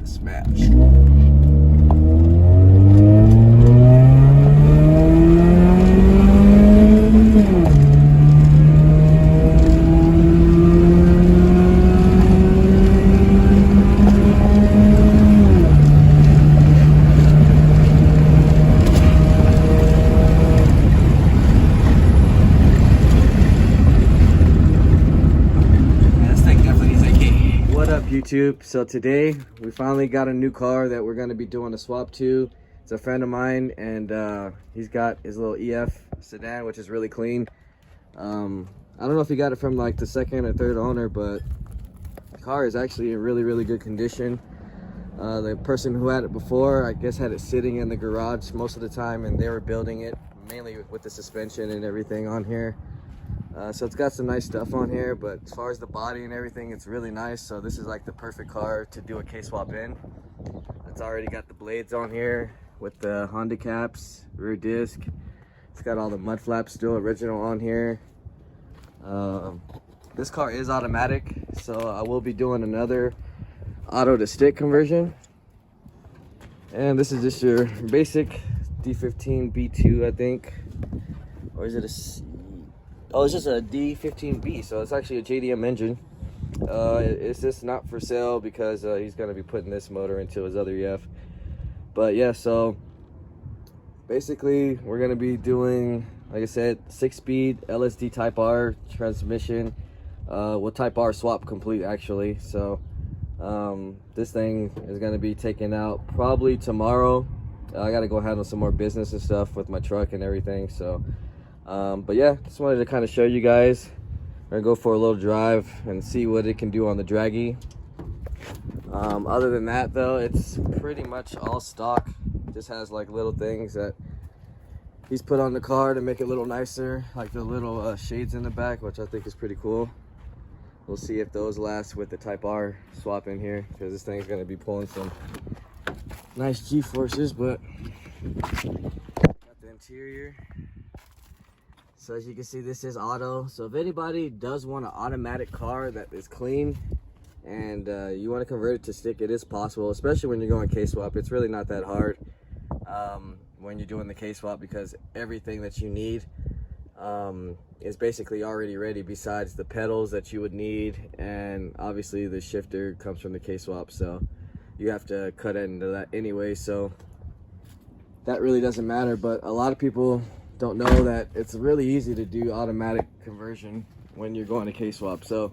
to smash. YouTube. So today we finally got a new car that we're going to be doing a swap to. It's a friend of mine, and he's got his little EF sedan, which is really clean. I don't know if he got it from like the second or third owner, but the car is actually in really good condition. The person who had it before, I guess, had it sitting in the garage most of the time, and they were building it mainly with the suspension and everything on here. So it's got some nice stuff on here, but as far as the body and everything, it's really nice. So this is like the perfect car to do a K-swap in. It's already got the blades on here with the Honda caps, rear disc. It's got all the mud flaps still original on here. This car is automatic, so I will be doing another auto to stick conversion. And this is just your basic D15 B2, I think. Or is it a... Oh, it's just a D15B, so it's actually a JDM engine. It's just not for sale because he's going to be putting this motor into his other EF. But yeah, so basically we're going to be doing, like I said, 6-speed LSD Type R transmission with Type R swap complete actually. So this thing is going to be taken out probably tomorrow. I got to go handle some more business and stuff with my truck and everything, so but yeah, just wanted to kind of show you guys. We're gonna go for a little drive and see what it can do on the Draggy. Other than that though, it's pretty much all stock. Just has like little things that he's put on the car to make it a little nicer, like the little shades in the back, which I think is pretty cool. We'll see if those last with the Type R swap in here, because this thing's gonna be pulling some nice G-forces. But got the interior. So as you can see, this is auto. So if anybody does want an automatic car that is clean and you want to convert it to stick, it is possible, especially when you're going K-swap. It's really not that hard when you're doing the K-swap, because everything that you need is basically already ready, besides the pedals that you would need, and obviously the shifter comes from the K-swap, so you have to cut into that anyway, so that really doesn't matter. But a lot of people don't know that it's really easy to do automatic conversion when you're going to K-swap. So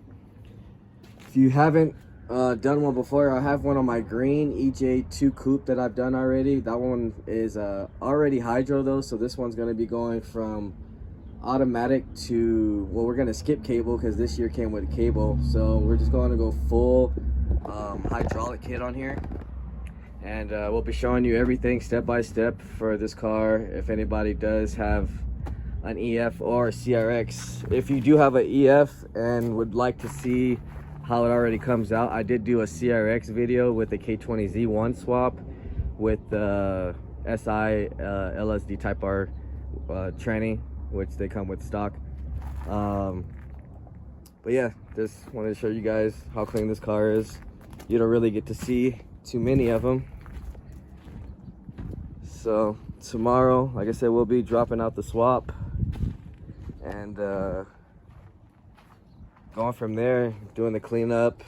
if you haven't done one before, I have one on my green EJ2 coupe that I've done already. That one is already hydro though, so this one's going to be going from automatic to, well, we're going to skip cable because this year came with a cable, so we're just going to go full hydraulic kit on here. And we'll be showing you everything step by step for this car. If anybody does have an EF or a CRX, if you do have an EF and would like to see how it already comes out, I did do a CRX video with the k20z1 swap with the SI LSD Type R tranny, which they come with stock. But yeah, just wanted to show you guys how clean this car is. You don't really get to see too many of them. So tomorrow, like I said, we'll be dropping out the swap and going from there, doing the cleanup.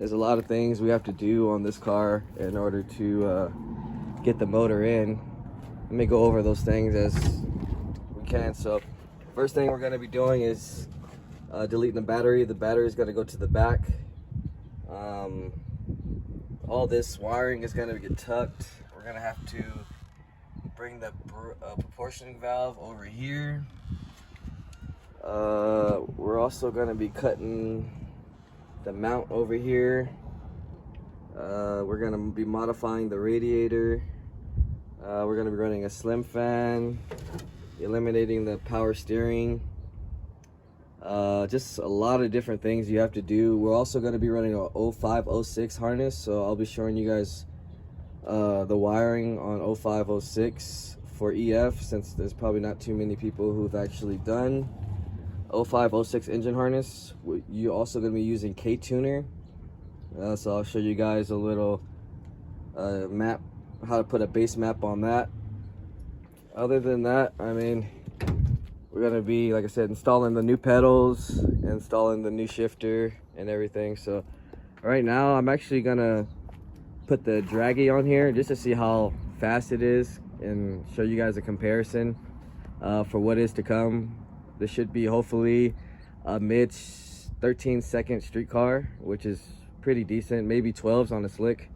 There's a lot of things we have to do on this car in order to get the motor in. Let me go over those things as we can. So first thing we're going to be doing is deleting the battery. The battery is going to go to the back. All this wiring is going to get tucked. We're going to have to bring the proportioning valve over here. We're also going to be cutting the mount over here. We're going to be modifying the radiator. We're going to be running a slim fan, eliminating the power steering. Just a lot of different things you have to do. We're also going to be running a 0506 harness, so I'll be showing you guys the wiring on 0506 for EF, since there's probably not too many people who've actually done 0506 engine harness. You're also going to be using K-tuner, so I'll show you guys a little map, how to put a base map on that. Other than that, I mean, we're gonna be, like I said, installing the new pedals, installing the new shifter and everything. So right now I'm actually gonna put the Draggy on here just to see how fast it is and show you guys a comparison for what is to come. This should be hopefully a mid 13-second street car, which is pretty decent. Maybe 12s on a slick,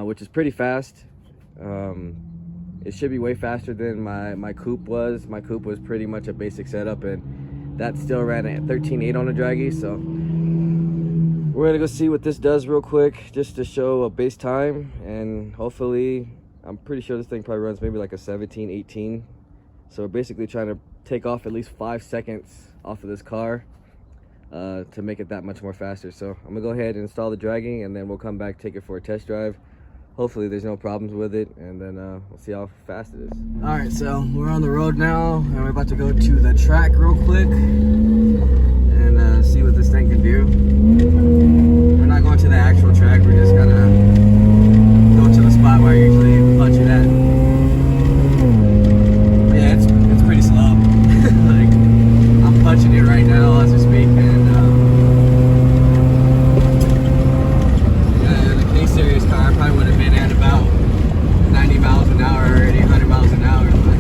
which is pretty fast. It should be way faster than my coupe was. My coupe was pretty much a basic setup, and that still ran at 13.8 on a Draggy. So we're gonna go see what this does real quick, just to show a base time, and hopefully, I'm pretty sure this thing probably runs maybe like a 17, 18. So we're basically trying to take off at least 5 seconds off of this car to make it that much more faster. So I'm gonna go ahead and install the Draggy, and then we'll come back, take it for a test drive. Hopefully there's no problems with it, and then we'll see how fast it is. All right, so we're on the road now, and we're about to go to the track real quick and see what this thing can do. We're not going to the actual track, we're just gonna go to the spot where I usually punch it at. But yeah, it's pretty slow. Like, I'm punching it right now as we speak, and yeah, the K-Series car probably would have been at about 90 miles an hour already, 100 miles an hour. But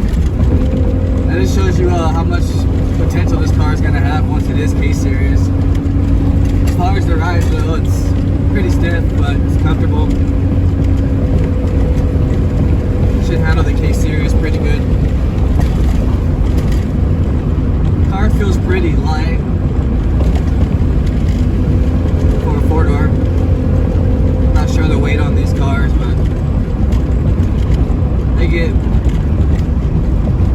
that just shows you how much potential this car is going to have once it is K-Series. As far as the ride though, it's pretty stiff, but it's comfortable. Should handle the K-Series pretty good. The car feels pretty light for a four-door. Not sure the weight on these cars, but they get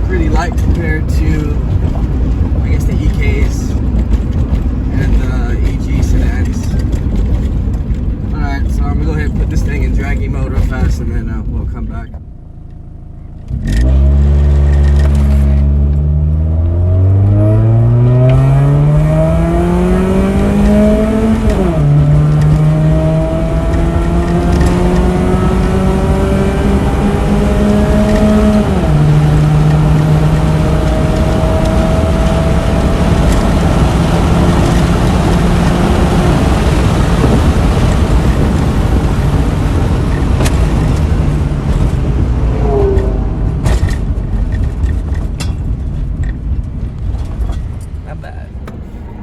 pretty light compared to, I guess, the EKs and the EG sedans. Alright, so I'm gonna go ahead and put this thing in Draggy mode real fast, and then we'll come back.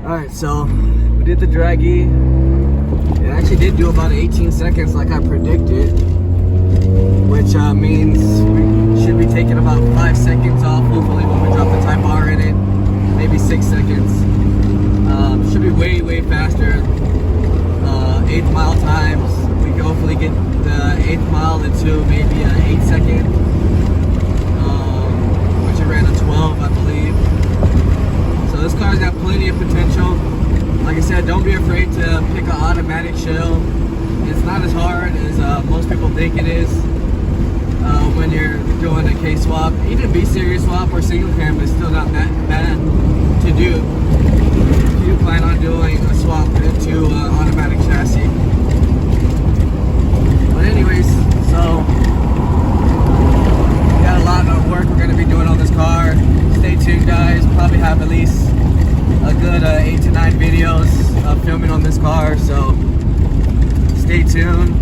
Alright, so we did the Draggy. It actually did do about 18 seconds like I predicted, which means we should be taking about 5 seconds off, hopefully, when we drop the Type R in it. Maybe 6 seconds. Should be way faster. 8th mile times. We can hopefully get the 8th mile into maybe an 8 second, which it ran a 12, I believe. So this car's got plenty of potential. Like I said, don't be afraid to pick an automatic shell. It's not as hard as most people think it is when you're doing a K swap. Even a B-Series swap or single cam is still not that bad to do if you plan on doing a swap into automatic chassis. But anyways, so we got a lot of work we're going to be doing on this car. Stay tuned, guys. Probably have at least a good 8 to 9 videos of filming on this car, so stay tuned.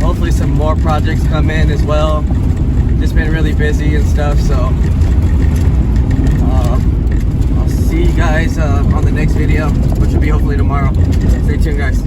Hopefully some more projects come in as well. Just been really busy and stuff, so I'll see you guys on the next video, which will be hopefully tomorrow. Stay tuned, guys.